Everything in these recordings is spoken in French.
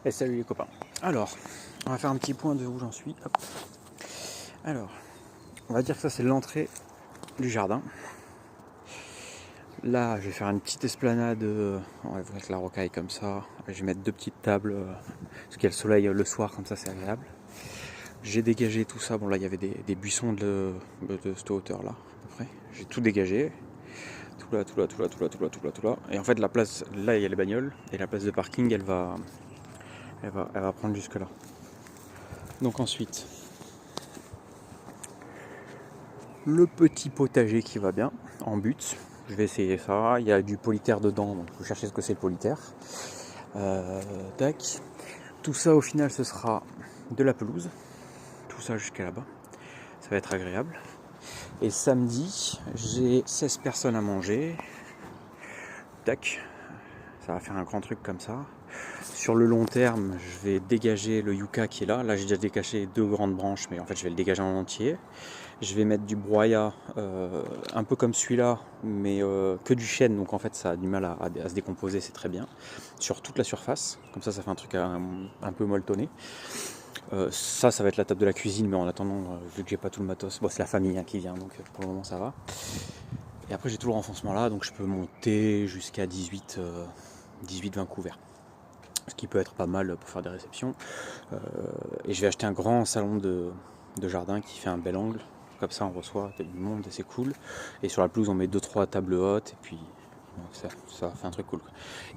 Et salut les copains. Alors, on va faire un petit point de où j'en suis. Hop. Alors, on va dire que ça c'est l'entrée du jardin. Là, je vais faire une petite esplanade avec la rocaille comme ça. Je vais mettre deux petites tables parce qu'il y a le soleil le soir, comme ça c'est agréable. J'ai dégagé tout ça. Bon, là il y avait des buissons de cette hauteur là, à peu près. J'ai tout dégagé. Tout là. Et en fait, la place, là il y a les bagnoles et la place de parking, elle va prendre jusque là. Donc ensuite, le petit potager qui va bien, en but. Je vais essayer ça. Il y a du polyterre dedans, donc vous cherchez ce que c'est le polyterre. Tac. Tout ça au final ce sera de la pelouse. Tout ça jusqu'à là-bas. Ça va être agréable. Et samedi, j'ai 16 personnes à manger. Tac. Ça va faire un grand truc comme ça. Sur le long terme, je vais dégager le yucca qui est là. Là, j'ai déjà décaché 2 grandes branches, mais en fait, je vais le dégager en entier. Je vais mettre du broyat, un peu comme celui-là, mais que du chêne. Donc en fait, ça a du mal à se décomposer, c'est très bien. Sur toute la surface. Comme ça fait un truc un peu molletonné. Ça va être la table de la cuisine, mais en attendant, vu que j'ai pas tout le matos, bon, c'est la famille qui vient, donc pour le moment, ça va. Et après, j'ai tout le renfoncement là, donc je peux monter jusqu'à 18-20 couverts. Ce qui peut être pas mal pour faire des réceptions. Et je vais acheter un grand salon de jardin qui fait un bel angle. Comme ça, on reçoit du monde et c'est cool. Et sur la pelouse, on met 2-3 tables hautes et puis ça fait un truc cool.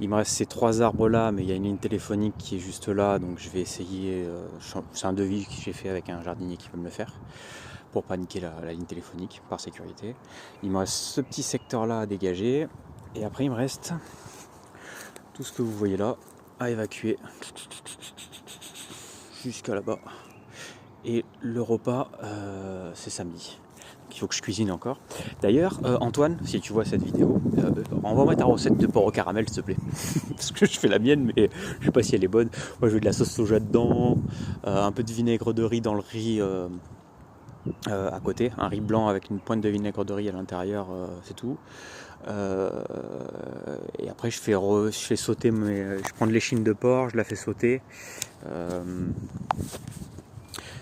Il me reste ces 3 arbres là, mais il y a une ligne téléphonique qui est juste là, donc je vais essayer. C'est un devis que j'ai fait avec un jardinier qui peut me le faire pour pas niquer la ligne téléphonique par sécurité. Il me reste ce petit secteur là à dégager et après il me reste tout ce que vous voyez là à évacuer jusqu'à là-bas. Et le repas, c'est samedi. Il faut que je cuisine encore. D'ailleurs, Antoine, si tu vois cette vidéo, envoie-moi ta recette de porc au caramel, s'il te plaît. Parce que je fais la mienne, mais je sais pas si elle est bonne. Moi, je veux de la sauce soja dedans, un peu de vinaigre de riz dans le riz à côté. Un riz blanc avec une pointe de vinaigre de riz à l'intérieur, c'est tout. Et après, je fais sauter, je prends de l'échine de porc, je la fais sauter.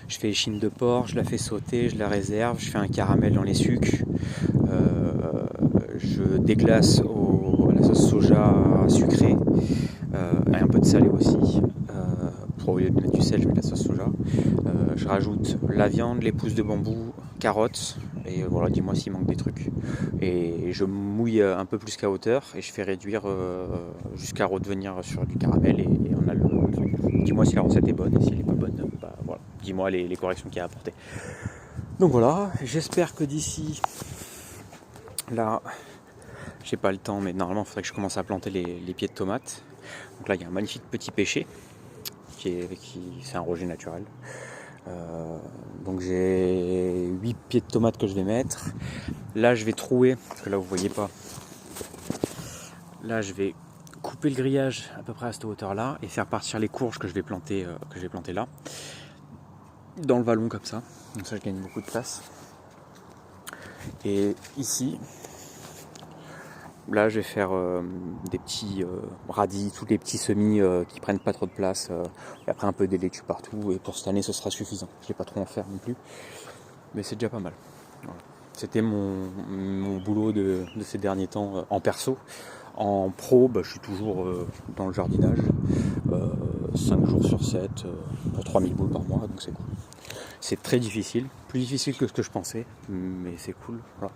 Je fais échine de porc, je la fais sauter, je la réserve, je fais un caramel dans les sucres, je déglace à la sauce soja sucrée, et un peu de salé aussi. Au lieu de mettre du sel, je mets de la sauce soja. Je rajoute la viande, les pousses de bambou, carottes, et voilà, dis-moi s'il manque des trucs. Et je mouille un peu plus qu'à hauteur, et je fais réduire jusqu'à redevenir sur du caramel, et on a le truc. Dis-moi si la recette est bonne, et si elle n'est pas bonne, bah voilà. Dis-moi les corrections qu'il y a à apporter. Donc voilà, j'espère que d'ici là, j'ai pas le temps, mais normalement il faudrait que je commence à planter les pieds de tomates. Donc là il y a un magnifique petit pêcher, c'est un roger naturel. Donc j'ai 8 pieds de tomates que je vais mettre. Là je vais trouer, parce que là vous voyez pas. Là je vais couper le grillage à peu près à cette hauteur là et faire partir les courges que je vais planter là. Dans le vallon comme ça, donc ça je gagne beaucoup de place. Et ici, là je vais faire des petits radis, tous les petits semis qui prennent pas trop de place, et après un peu des laitues partout, et pour cette année ce sera suffisant. Je vais pas trop en faire non plus, mais c'est déjà pas mal. Voilà. C'était mon boulot de ces derniers temps en perso. En pro, je suis toujours dans le jardinage, 5 jours sur 7, pour 3000 boules par mois, donc c'est cool. C'est très difficile, plus difficile que ce que je pensais, mais c'est cool. Voilà.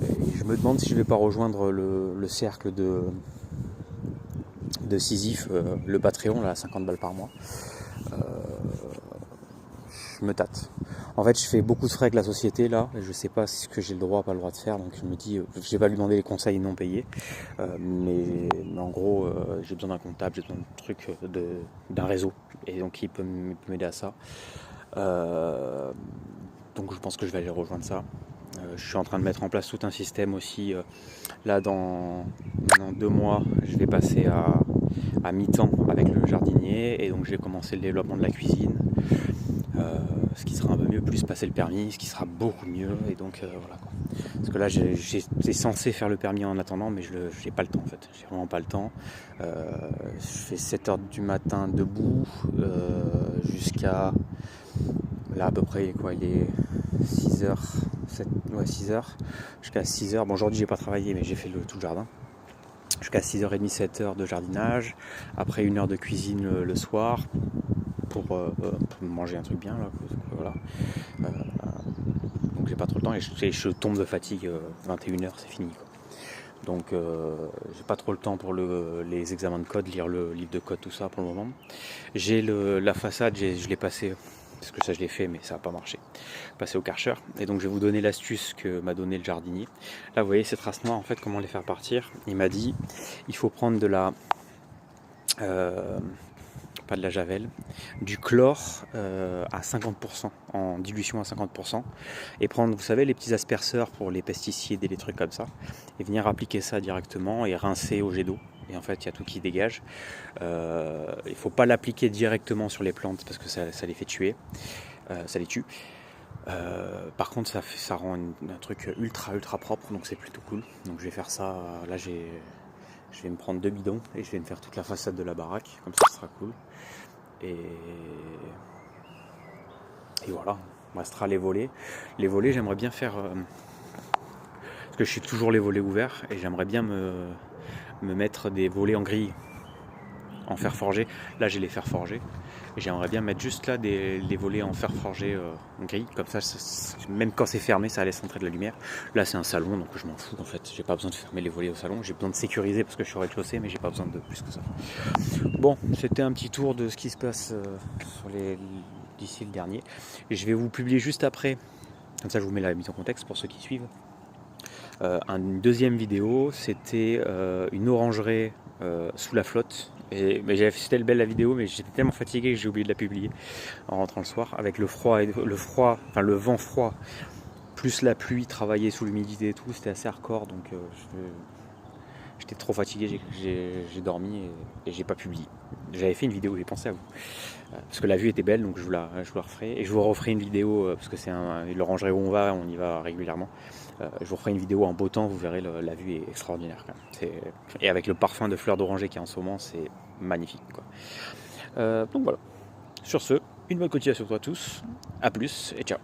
Et je me demande si je vais pas rejoindre le cercle de Sisyphe, le Patreon, là, à 50 balles par mois. Je me tâte. En fait, je fais beaucoup de frais avec la société là, et je sais pas ce que j'ai le droit ou pas le droit de faire, donc je me dis, je vais pas lui demander les conseils non payés, mais en gros, j'ai besoin d'un comptable, j'ai besoin d'un truc, d'un réseau, et donc il peut m'aider à ça. Donc je pense que je vais aller rejoindre ça. Je suis en train de mettre en place tout un système aussi. Là, dans 2 mois, je vais passer à mi-temps avec le jardinier, et donc je vais commencer le développement de la cuisine. ce qui sera un peu mieux, plus passer le permis, ce qui sera beaucoup mieux, et donc voilà quoi. Parce que là j'étais censé faire le permis en attendant, mais j'ai pas le temps en fait, j'ai vraiment pas le temps. Je fais 7h du matin debout, jusqu'à là à peu près quoi, il est 6h, 6h, jusqu'à 6h, bon aujourd'hui j'ai pas travaillé mais j'ai fait tout le jardin. Jusqu'à 6h30, 7h de jardinage, après 1 heure de cuisine le soir, pour manger un truc bien là, voilà. Donc j'ai pas trop le temps et je tombe de fatigue, 21h c'est fini quoi. Donc j'ai pas trop le temps pour les examens de code, lire le livre de code, tout ça pour le moment. J'ai la façade, je l'ai passé, parce que ça je l'ai fait mais ça n'a pas marché, passé au Karcher, et donc je vais vous donner l'astuce que m'a donné le jardinier. Là vous voyez ces traces noires, en fait comment les faire partir. Il m'a dit il faut prendre de la pas de la javel, du chlore à 50%, en dilution à 50%, et prendre, vous savez, les petits asperceurs pour les pesticides et les trucs comme ça, et venir appliquer ça directement et rincer au jet d'eau. Et en fait, il y a tout qui dégage. Il ne faut pas l'appliquer directement sur les plantes parce que ça les fait tuer, ça les tue. Par contre, ça rend un truc ultra propre, donc c'est plutôt cool. Donc je vais faire ça. Là, je vais me prendre 2 bidons et je vais me faire toute la façade de la baraque, comme ça sera cool. Et voilà, il restera les volets. Les volets, j'aimerais bien faire, parce que je suis toujours les volets ouverts, et j'aimerais bien me mettre des volets en grille, en fer forgé. Là j'ai les fer forgés, et j'aimerais bien mettre juste là les volets en fer forgé en grille, comme ça même quand c'est fermé ça laisse entrer de la lumière. Là c'est un salon donc je m'en fous en fait, j'ai pas besoin de fermer les volets au salon, j'ai besoin de sécuriser parce que je suis au rez-de-chaussée, mais j'ai pas besoin de plus que ça. Bon, c'était un petit tour de ce qui se passe d'ici le dernier, et je vais vous publier juste après, comme ça je vous mets la mise en contexte pour ceux qui suivent. Une deuxième vidéo, c'était une orangerie sous la flotte. C'était belle la vidéo, mais j'étais tellement fatigué que j'ai oublié de la publier en rentrant le soir, avec le vent froid, plus la pluie travaillée sous l'humidité et tout, c'était assez hardcore, donc j'étais trop fatigué, j'ai dormi et j'ai pas publié. J'avais fait une vidéo, j'ai pensé à vous, parce que la vue était belle, donc je vous la referai, et je vous referai une vidéo, parce que c'est l'orangerie où on y va régulièrement. Je vous referai une vidéo en beau temps, vous verrez, la vue est extraordinaire quand même. Et avec le parfum de fleurs d'oranger qu'il y a en ce moment, c'est magnifique quoi. Donc voilà, sur ce, une bonne continuation à tous, à plus et ciao.